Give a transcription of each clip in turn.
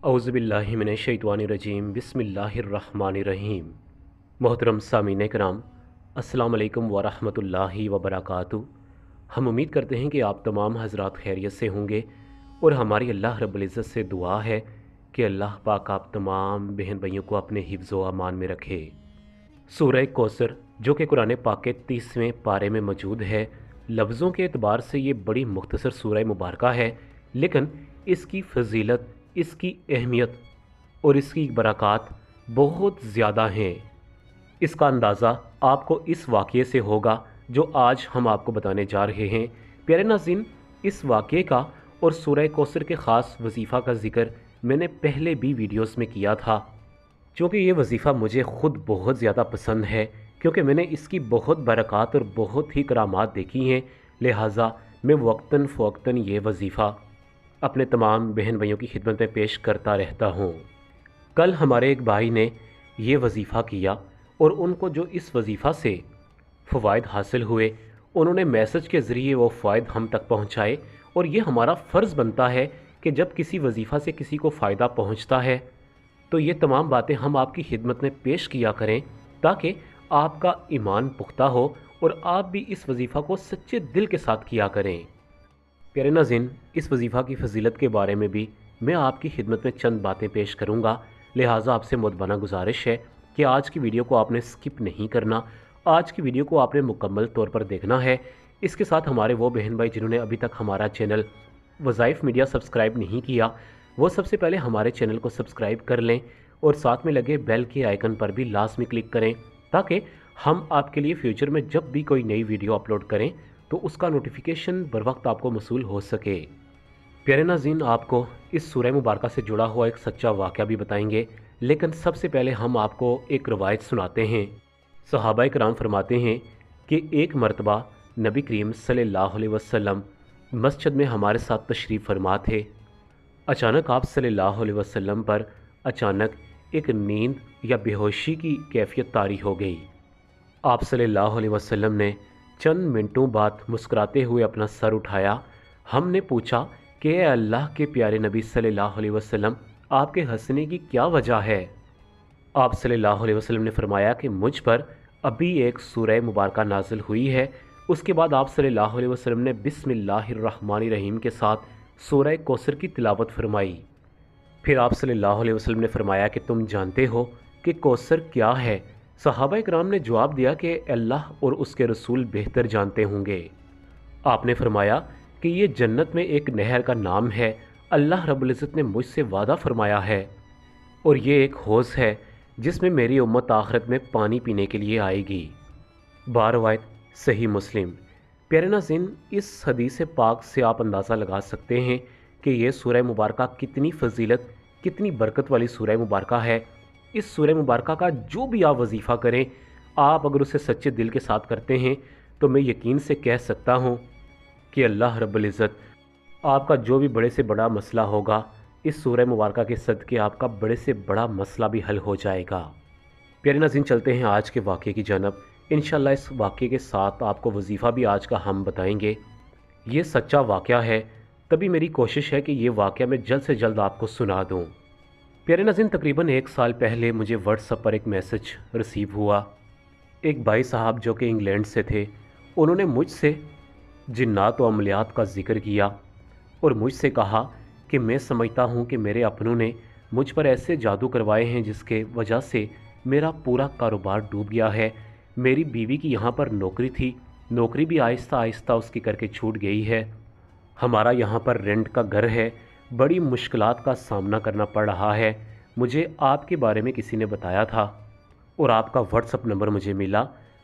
औज़ुबिल्लाहिमिनश्शैतानिर्रजीम बिस्मिल्लाहिर्रहमानिर्रहीम। मोहतरम सामीन कराम, अस्सलाम वालेकुम वरहमतुल्लाहि वबरकातुहू। हम उम्मीद करते हैं कि आप तमाम हज़रात खैरियत से होंगे और हमारी अल्लाह रब्बुल इज़्ज़त से दुआ है कि अल्लाह पाक आप तमाम बहन भाइयों को अपने हिफ्ज़ व अमान में रखे। सूरह कौसर जो कि कुरान पाक के 30वें पारे में मौजूद है, लफ्ज़ों के एतबार से ये बड़ी मुख्तसर सूरह मुबारका है, लेकिन इसकी फजीलत, इसकी अहमियत और इसकी बरक़ात बहुत ज़्यादा हैं। इसका अंदाज़ा आपको इस वाक़ये से होगा जो आज हम आपको बताने जा रहे हैं। प्यारे नाज़रीन, इस वाक़ये का और सूरह कौसर के ख़ास वजीफ़ा का ज़िक्र मैंने पहले भी वीडियोस में किया था, क्योंकि ये वजीफ़ा मुझे ख़ुद बहुत ज़्यादा पसंद है, क्योंकि मैंने इसकी बहुत बरक़ात और बहुत ही करामात देखी हैं। लिहाजा मैं वक्तन फ़वक्तन ये वजीफ़ा अपने तमाम बहन भाइयों की खिदमत में पेश करता रहता हूँ। कल हमारे एक भाई ने ये वजीफ़ा किया और उनको जो इस वजीफ़ा से फ़वाइद हासिल हुए, उन्होंने मैसेज के ज़रिए वो फ़ायद हम तक पहुँचाए। और ये हमारा फ़र्ज़ बनता है कि जब किसी वजीफ़ा से किसी को फ़ायदा पहुँचता है तो ये तमाम बातें हम आपकी खिदमत में पेश किया करें, ताकि आपका ईमान पुख्ता हो और आप भी इस वजीफ़ा को सच्चे दिल के साथ किया करें। प्यारे नाज़रीन, इस वजीफ़ा की फ़जीलत के बारे में भी मैं आपकी खिदमत में चंद बातें पेश करूँगा। लिहाजा आपसे मुतबाना गुजारिश है कि आज की वीडियो को आपने स्किप नहीं करना, आज की वीडियो को आपने मुकम्मल तौर पर देखना है। इसके साथ हमारे वो बहन भाई जिन्होंने अभी तक हमारा चैनल वज़ाइफ मीडिया सब्सक्राइब नहीं किया, वो सबसे पहले हमारे चैनल को सब्सक्राइब कर लें और साथ में लगे बेल के आइकन पर भी लाजमी क्लिक करें, ताकि हम आपके लिए फ्यूचर में जब भी कोई नई वीडियो अपलोड करें तो उसका नोटिफिकेशन बर वक्त आपको मसूल हो सके। प्यारे नाज़रीन, आपको इस सूरह मुबारका से जुड़ा हुआ एक सच्चा वाक़या भी बताएंगे, लेकिन सबसे पहले हम आपको एक रवायत सुनाते हैं। सहाबाए कराम फरमाते हैं कि एक मरतबा नबी करीम सल्लल्लाहु अलैहि वसल्लम मस्जिद में हमारे साथ तशरीफ़ फरमा थे। अचानक आप सल्लल्लाहु अलैहि वसल्लम पर अचानक एक नींद या बेहोशी की कैफियत तारी हो गई। आप सल्लल्लाहु अलैहि वसल्लम ने चंद मिनटों बाद मुस्कुराते हुए अपना सर उठाया। हमने पूछा कि ए अल्लाह के प्यारे नबी सल्लल्लाहु अलैहि वसल्लम, आपके हंसने की क्या वजह है? आप सल्लल्लाहु अलैहि वसल्लम ने फरमाया कि मुझ पर अभी एक सूरह मुबारका नाजिल हुई है। उसके बाद आप सल्लल्लाहु अलैहि वसल्लम ने बिस्मिल्लाहिर्रहमानिर्रहीम के साथ सूरह कौसर की तिलावत फरमाई। फिर आप सल्लल्लाहु अलैहि वसल्लम ने फरमाया कि तुम जानते हो कि कौसर क्या है? सहाबा इकराम ने जवाब दिया कि अल्लाह और उसके रसूल बेहतर जानते होंगे। आपने फरमाया कि ये जन्नत में एक नहर का नाम है, अल्लाह रब्बुल इज़्ज़त ने मुझसे वादा फरमाया है, और ये एक हौज़ है जिसमें मेरी उम्मत आखिरत में पानी पीने के लिए आएगी। बारवायत सही मुस्लिम। प्यारे नाज़रीन, इस हदीस पाक से आप अंदाज़ा लगा सकते हैं कि ये सूरह मुबारका कितनी फजीलत, कितनी बरकत वाली सूरह मुबारका है। इस सूरह मुबारका का जो भी आप वजीफ़ा करें, आप अगर उसे सच्चे दिल के साथ करते हैं तो मैं यकीन से कह सकता हूँ कि अल्लाह रब्बुल इज़्ज़त आपका जो भी बड़े से बड़ा मसला होगा, इस सूरह मुबारका के सदक़े आपका बड़े से बड़ा मसला भी हल हो जाएगा। प्यारे नाज़रीन, चलते हैं आज के वाक़ये की जानब। इंशाअल्लाह इस वाक़ये के साथ आपको वजीफ़ा भी आज का हम बताएंगे। ये सच्चा वाक़या है, तभी मेरी कोशिश है कि ये वाक़या मैं जल्द से जल्द आपको सुना दूँ। प्यारे नाज़रीन, तकरीबन 1 साल पहले मुझे व्हाट्सएप पर एक मैसेज रिसीव हुआ। एक भाई साहब जो कि इंग्लैंड से थे, उन्होंने मुझसे जिन्नात व अमलियात का ज़िक्र किया और मुझसे कहा कि मैं समझता हूँ कि मेरे अपनों ने मुझ पर ऐसे जादू करवाए हैं जिसके वजह से मेरा पूरा कारोबार डूब गया है। मेरी बीवी की यहाँ पर नौकरी थी, नौकरी भी आहिस्ता आहिस्ता उसकी करके छूट गई है। हमारा यहाँ पर रेंट का घर है, बड़ी मुश्किलात का सामना करना पड़ रहा है। मुझे आपके बारे में किसी ने बताया था और आपका व्हाट्सएप नंबर मुझे मिला,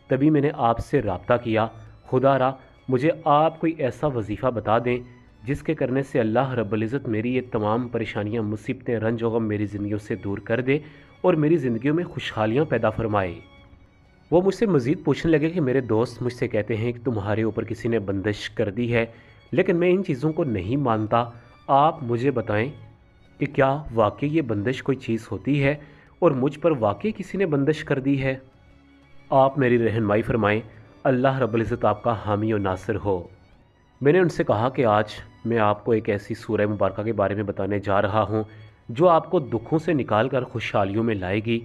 तभी मैंने आपसे रब्ता किया। खुदारा मुझे आप कोई ऐसा वजीफ़ा बता दें जिसके करने से अल्लाह रब्बुल इज़्ज़त मेरी ये तमाम परेशानियाँ, मुसीबतें, रंज व गम मेरी ज़िंदगियों से दूर कर दे और मेरी ज़िंदगियों में खुशहालियाँ पैदा फरमाए। वो मुझसे मज़ीद पूछने लगे कि मेरे दोस्त मुझसे कहते हैं कि तुम्हारे ऊपर किसी ने बंदिश कर दी है, लेकिन मैं इन चीज़ों को नहीं मानता। आप मुझे बताएं कि क्या वाकई ये बंदिश कोई चीज़ होती है और मुझ पर वाकई किसी ने बंदिश कर दी है? आप मेरी रहनुमाई फरमाएं। अल्लाह रब्बुल इज़्ज़त आपका हामी और नासिर हो। मैंने उनसे कहा कि आज मैं आपको एक ऐसी सूरह मुबारका के बारे में बताने जा रहा हूँ جو آپ کو دکھوں سے نکال کر خوشحالیوں میں لائے گی۔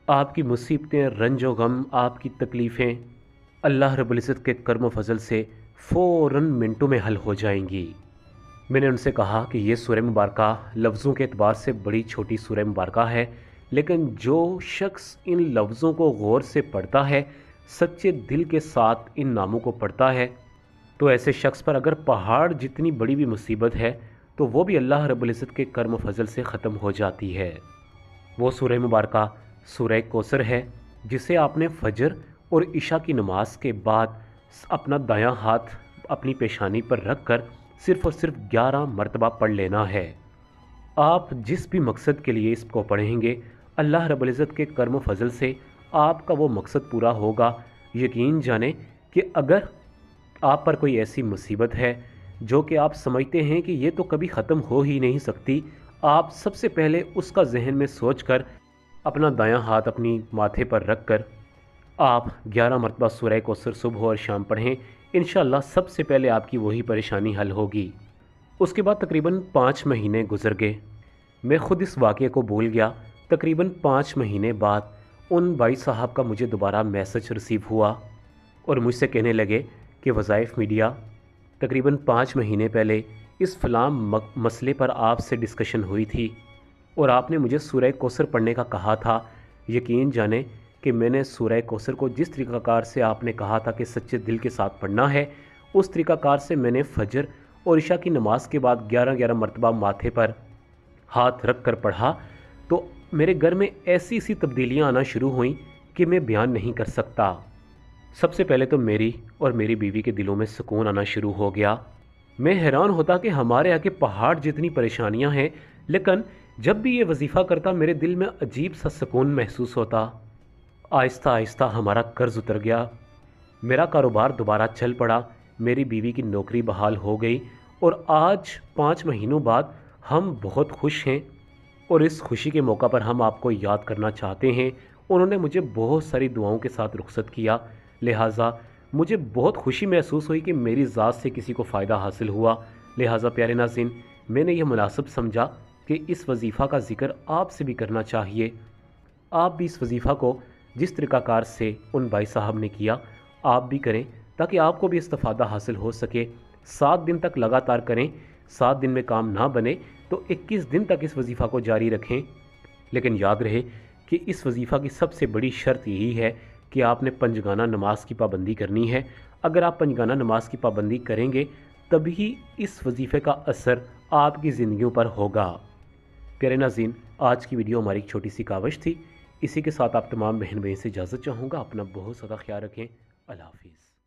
آپ کی مصیبتیں، رنج و غم، آپ کی تکلیفیں اللہ رب العزت کے کرم و فضل سے فوراً منٹوں میں حل ہو جائیں گی۔ میں نے ان سے کہا کہ یہ سورہ مبارکہ لفظوں کے اعتبار سے بڑی چھوٹی سورہ مبارکہ ہے، لیکن جو شخص ان لفظوں کو غور سے پڑھتا ہے، سچے دل کے ساتھ ان ناموں کو پڑھتا ہے، تو ایسے شخص پر اگر پہاڑ جتنی بڑی بھی مصیبت ہے تو وہ بھی اللہ رب العزت کے کرم و فضل سے ختم ہو جاتی ہے۔ وہ سورہ مبارکہ سورہ کوثر ہے، جسے آپ نے فجر اور عشاء کی نماز کے بعد اپنا دایاں ہاتھ اپنی پیشانی پر رکھ کر صرف اور صرف 11 مرتبہ پڑھ لینا ہے۔ آپ جس بھی مقصد کے لیے اس کو پڑھیں گے، اللہ رب العزت کے کرم و فضل سے آپ کا وہ مقصد پورا ہوگا۔ یقین جانیں کہ اگر آپ پر کوئی ایسی مصیبت ہے جو کہ آپ سمجھتے ہیں کہ یہ تو کبھی ختم ہو ہی نہیں سکتی، آپ سب سے پہلے اس کا ذہن میں سوچ کر اپنا دایاں ہاتھ اپنی ماتھے پر رکھ کر آپ 11 مرتبہ سورہ کوثر صبح اور شام پڑھیں۔ انشاءاللہ سب سے پہلے آپ کی وہی پریشانی حل ہوگی۔ اس کے بعد تقریباً 5 مہینے گزر گئے، میں خود اس واقعے کو بھول گیا۔ تقریباً 5 مہینے بعد ان بھائی صاحب کا مجھے دوبارہ میسج ریسیو ہوا اور مجھ سے کہنے لگے کہ وظائف میڈیا، تقریباً 5 مہینے پہلے اس فلاں مسئلے پر آپ سے ڈسکشن ہوئی تھی اور آپ نے مجھے سورہ کوثر پڑھنے کا کہا تھا۔ یقین جانیں کہ میں نے سورہ کوثر کو جس طریقہ کار سے آپ نے کہا تھا کہ سچے دل کے ساتھ پڑھنا ہے، اس طریقہ کار سے میں نے فجر اور عشاء کی نماز کے بعد 11 مرتبہ ماتھے پر ہاتھ رکھ کر پڑھا، تو میرے گھر میں ایسی تبدیلیاں آنا شروع ہوئیں کہ میں بیان نہیں کر سکتا۔ سب سے پہلے تو میری اور میری بیوی کے دلوں میں سکون آنا شروع ہو گیا۔ میں حیران ہوتا کہ ہمارے آگے پہاڑ جتنی پریشانیاں ہیں، لیکن جب بھی یہ وظیفہ کرتا میرے دل میں عجیب سا سکون محسوس ہوتا۔ آہستہ آہستہ ہمارا قرض اتر گیا، میرا کاروبار دوبارہ چل پڑا، میری بیوی کی نوکری بحال ہو گئی، اور آج 5 مہینوں بعد ہم بہت خوش ہیں، اور اس خوشی کے موقع پر ہم آپ کو یاد کرنا چاہتے ہیں۔ انہوں نے مجھے بہت ساری دعاؤں کے ساتھ رخصت کیا، لہٰذا مجھے بہت خوشی محسوس ہوئی کہ میری ذات سے کسی کو فائدہ حاصل ہوا۔ لہٰذا پیارے ناظرین، میں نے یہ مناسب سمجھا کہ اس وظیفہ کا ذکر آپ سے بھی کرنا چاہیے۔ آپ بھی اس وظیفہ کو جس طریقہ کار سے ان بھائی صاحب نے کیا، آپ بھی کریں تاکہ آپ کو بھی استفادہ حاصل ہو سکے۔ 7 دن تک لگاتار کریں، 7 دن میں کام نہ بنے تو 21 دن تک اس وظیفہ کو جاری رکھیں، لیکن یاد رہے کہ اس وظیفہ کی سب سے بڑی شرط یہی ہے کہ آپ نے پنجگانہ نماز کی پابندی کرنی ہے۔ اگر آپ پنجگانہ نماز کی پابندی کریں گے تبھی اس وظیفے کا اثر آپ کی زندگیوں پر ہوگا۔ پیارے ناظرین، آج کی ویڈیو ہماری ایک چھوٹی سی کاوش تھی، اسی کے ساتھ آپ تمام بہن بھائی سے اجازت چاہوں گا۔ اپنا بہت زیادہ خیال رکھیں۔ اللہ حافظ۔